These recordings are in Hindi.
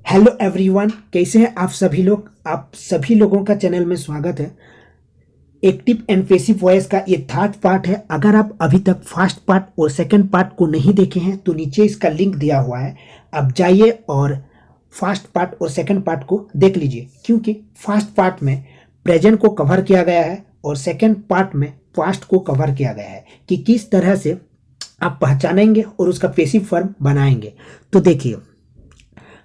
हेलो एवरीवन, कैसे हैं आप सभी लोग। आप सभी लोगों का चैनल में स्वागत है। एक्टिव एंड पैसिव वॉइस का ये थर्ड पार्ट है। अगर आप अभी तक फर्स्ट पार्ट और सेकंड पार्ट को नहीं देखे हैं तो नीचे इसका लिंक दिया हुआ है, आप जाइए और फर्स्ट पार्ट और सेकंड पार्ट को देख लीजिए, क्योंकि फर्स्ट पार्ट में प्रेजेंट को कवर किया गया है और सेकंड पार्ट में पास्ट को कवर किया गया है कि किस तरह से आप पहचानेंगे और उसका पैसिव फॉर्म बनाएंगे। तो देखिए,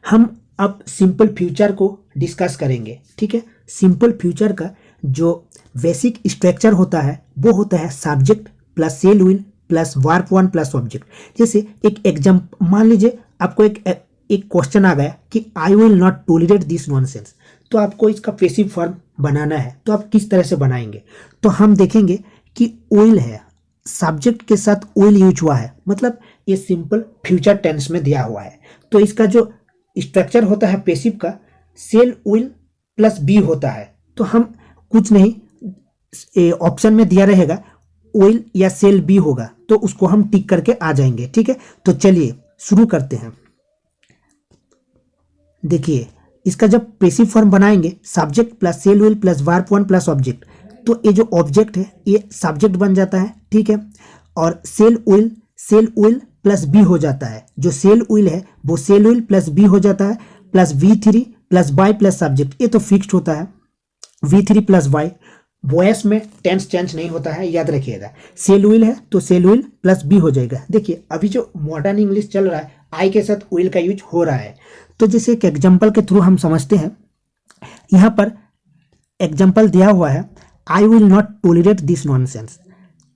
हम अब सिंपल फ्यूचर को डिस्कस करेंगे। ठीक है, सिंपल फ्यूचर का जो बेसिक स्ट्रक्चर होता है वो होता है subject plus shall will plus verb one plus object. जैसे एक एग्जाम्पल मान लीजिए, आपको एक क्वेश्चन आ गया कि आई will not tolerate this nonsense, तो आपको इसका पैसिव फॉर्म बनाना है। तो आप किस तरह से बनाएंगे, तो हम देखेंगे कि विल है, सब्जेक्ट के साथ विल यूज हुआ है, मतलब ये सिंपल फ्यूचर टेंस में दिया हुआ है। तो इसका जो स्ट्रक्चर होता है पैसिव का, सेल विल प्लस बी होता है। तो हम कुछ नहीं, ऑप्शन में दिया रहेगा विल या सेल बी होगा, तो उसको हम टिक करके आ जाएंगे। ठीक है, तो चलिए शुरू करते हैं। देखिए, इसका जब पैसिव फॉर्म बनाएंगे subject plus shall will plus verb one plus object, तो ये जो ऑब्जेक्ट है ये सब्जेक्ट बन जाता है। ठीक है, और सेल विल प्लस बी हो जाता है। जो सेल विल है वो सेल विल प्लस बी हो जाता है, plus V3 plus by plus subject, ये तो फिक्स्ड होता है। V3 प्लस बाई, वॉइस में टेंस चेंज नहीं होता है, याद रखिएगा। सेल विल है तो सेल विल प्लस बी हो जाएगा। देखिए, अभी जो मॉडर्न इंग्लिश चल रहा है, आई के साथ विल का यूज हो रहा है। तो जैसे एक एग्जाम्पल के थ्रू हम समझते हैं। यहाँ पर एग्जाम्पल दिया हुआ है, I will not tolerate this nonsense.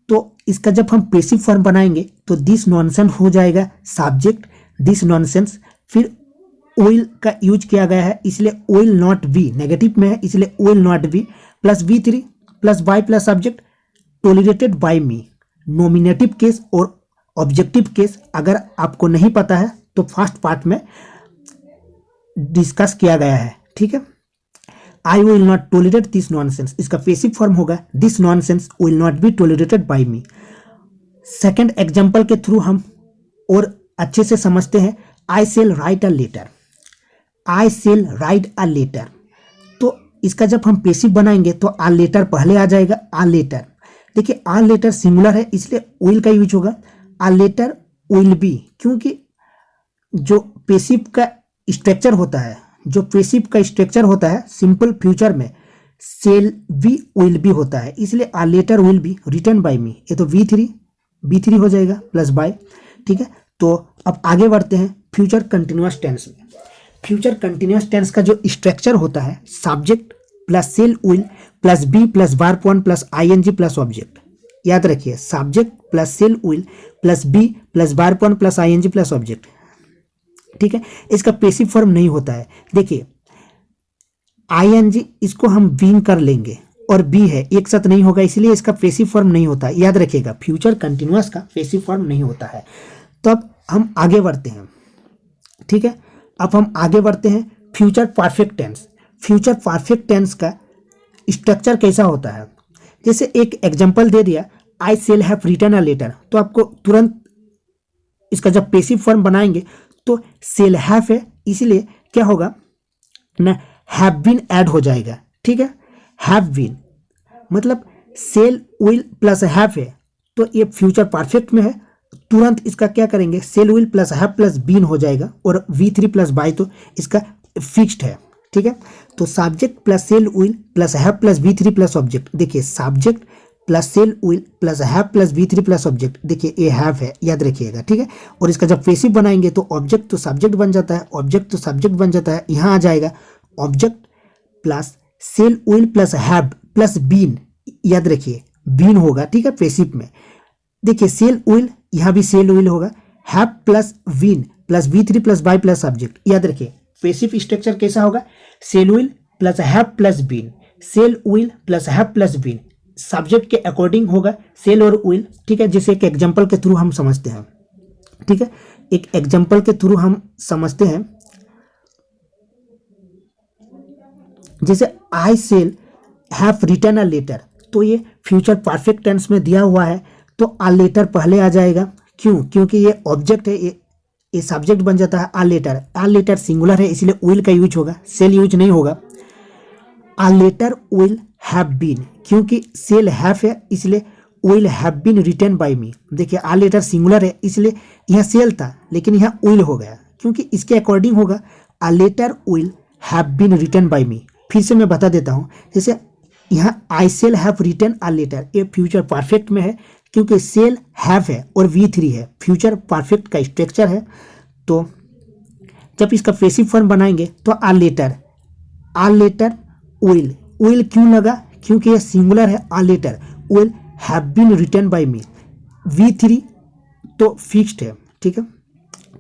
तो इसका जब हम पैसिव फॉर्म बनाएंगे तो दिस नॉनसेंस हो जाएगा सब्जेक्ट, दिस नॉनसेंस, फिर विल का यूज किया गया है इसलिए विल नॉट बी, नेगेटिव में है इसलिए will not be, plus V3 plus by plus subject, tolerated by me. Nominative case और ऑब्जेक्टिव केस अगर आपको नहीं पता है तो फर्स्ट पार्ट में डिस्कस किया गया है। ठीक है, I will not tolerate this nonsense, इसका पैसिव फॉर्म होगा this nonsense will not be tolerated by me. Second example के थ्रू हम और अच्छे से समझते हैं। I shall write a letter, I shall write a letter. तो इसका जब हम पैसिव बनाएंगे तो आ लेटर पहले आ जाएगा, आ लेटर। देखिए, आ लेटर सिंगुलर है इसलिए विल का यूज होगा, आ लेटर विल बी, क्योंकि जो पैसिव का स्ट्रक्चर होता है, जो पैसिव का स्ट्रक्चर होता है सिंपल फ्यूचर में सेल बी विल बी होता है, इसलिए a letter will be written by me. ये तो B3 हो जाएगा प्लस बाय। ठीक है, तो अब आगे बढ़ते हैं फ्यूचर कंटिन्यूअस टेंस में। फ्यूचर कंटिन्यूअस टेंस का जो स्ट्रक्चर होता है subject plus shall will plus be plus verb one plus ING plus object. याद रखिए, subject plus shall will plus be plus verb one plus ING plus object. ठीक है, इसका पैसिव फॉर्म नहीं होता है। देखिए, ING इसको हम बीइंग कर लेंगे और बी है, एक साथ नहीं होगा, इसलिए इसका पैसिव फॉर्म नहीं होता है। याद रखिएगा, फ्यूचर कंटिन्यूअस का पैसिव फॉर्म नहीं होता है। तो अब हम आगे बढ़ते हैं। ठीक है, अब हम आगे बढ़ते हैं future perfect tense. Future perfect tense का स्ट्रक्चर कैसा होता है, जैसे एक एग्जांपल दे दिया, I shall have written a letter. तो आपको तुरंत इसका जब पैसिव फॉर्म बनाएंगे तो सेल हैव है, इसलिए क्या होगा ना, हैव बीन ऐड हो जाएगा। ठीक है, हैव बीन मतलब सेल विल प्लस हैव है, तो ये फ्यूचर परफेक्ट में है, तुरंत इसका क्या करेंगे, shall will plus have plus been हो जाएगा, और V3 प्लस बाई तो इसका फिक्स्ड है। ठीक है, तो subject plus shall will plus have plus V3 plus object. देखिए, subject plus shall will plus have plus V3 plus object. देखिए, ये हैव है, याद रखिएगा। ठीक है, और इसका जब पैसिव बनाएंगे तो ऑब्जेक्ट तो सब्जेक्ट बन जाता है, ऑब्जेक्ट तो सब्जेक्ट बन जाता है, यहाँ आ जाएगा object plus shall will plus have plus been. याद रखिए, बीन होगा। ठीक है, पैसिव में देखिए सेल विल, यहाँ भी सेल विल होगा, have plus been plus V3 plus by plus subject. याद रखिए, पैसिव स्ट्रक्चर कैसा होगा, shall will plus have plus been, shall will plus have plus been, subject के अकॉर्डिंग होगा सेल और विल। ठीक है, जैसे एक एग्जांपल के थ्रू हम समझते हैं। ठीक है, एक एग्जांपल के थ्रू हम समझते हैं, जैसे I shall have written a letter. तो ये फ्यूचर परफेक्ट टेंस में दिया हुआ है, तो आ लेटर पहले आ जाएगा। क्यों, क्योंकि ये ऑब्जेक्ट है, ये ये सब्जेक्ट बन जाता है। आ लेटर सिंगुलर है इसलिए विल का यूज होगा, सेल यूज नहीं होगा। A letter will have been, क्योंकि सेल हैव है इसलिए will have been written by me. देखिए आ लेटर सिंगुलर है इसलिए यहाँ सेल था लेकिन यहाँ विल हो गया, क्योंकि इसके अकॉर्डिंग होगा a letter will have been written by me. फिर से मैं बता देता हूँ, जैसे यहाँ I shall have written a letter, ये फ्यूचर परफेक्ट में है क्योंकि सेल हैव है और V3 है, फ्यूचर परफेक्ट का स्ट्रक्चर है। तो जब इसका पैसिव फॉर्म बनाएंगे तो आ लेटर विल क्यों लगा, क्योंकि ये सिंगुलर है। A letter will have been written by me, V3 तो फिक्स्ड है, ठीक है।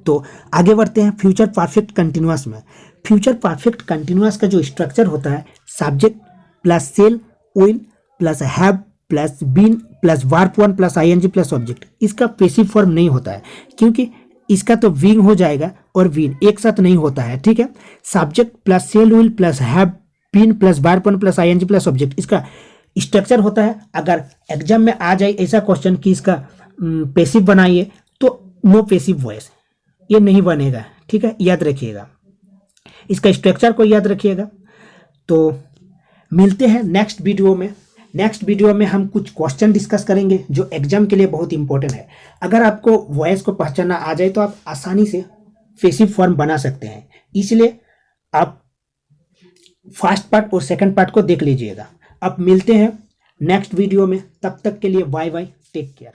तो आगे बढ़ते हैं फ्यूचर परफेक्ट कंटिन्यूअस में। फ्यूचर परफेक्ट कंटिन्यूअस का जो स्ट्रक्चर होता है, subject plus shall will plus have plus been plus verb 1 plus ING plus object. इसका पैसिव फॉर्म नहीं होता है क्योंकि इसका तो बीइंग हो जाएगा और बीन एक साथ नहीं होता है, ठीक है। Subject plus shall will plus have been plus verb 1 plus ING plus object इसका स्ट्रक्चर होता है। अगर एग्जाम में आ जाए ऐसा क्वेश्चन कि इसका पैसिव बनाइए तो नो पैसिव वॉइस, ये नहीं बनेगा, ठीक है, याद रखिएगा, इसका स्ट्रक्चर को याद रखिएगा। तो मिलते हैं नेक्स्ट वीडियो में। नेक्स्ट वीडियो में हम कुछ क्वेश्चन डिस्कस करेंगे जो एग्जाम के लिए बहुत इंपॉर्टेंट है। अगर आपको वॉइस को पहचानना आ जाए तो आप आसानी से पैसिव फॉर्म बना सकते हैं, इसलिए आप फर्स्ट पार्ट और सेकंड पार्ट को देख लीजिएगा। अब मिलते हैं नेक्स्ट वीडियो में, तब तक के लिए बाय बाय, टेक केयर।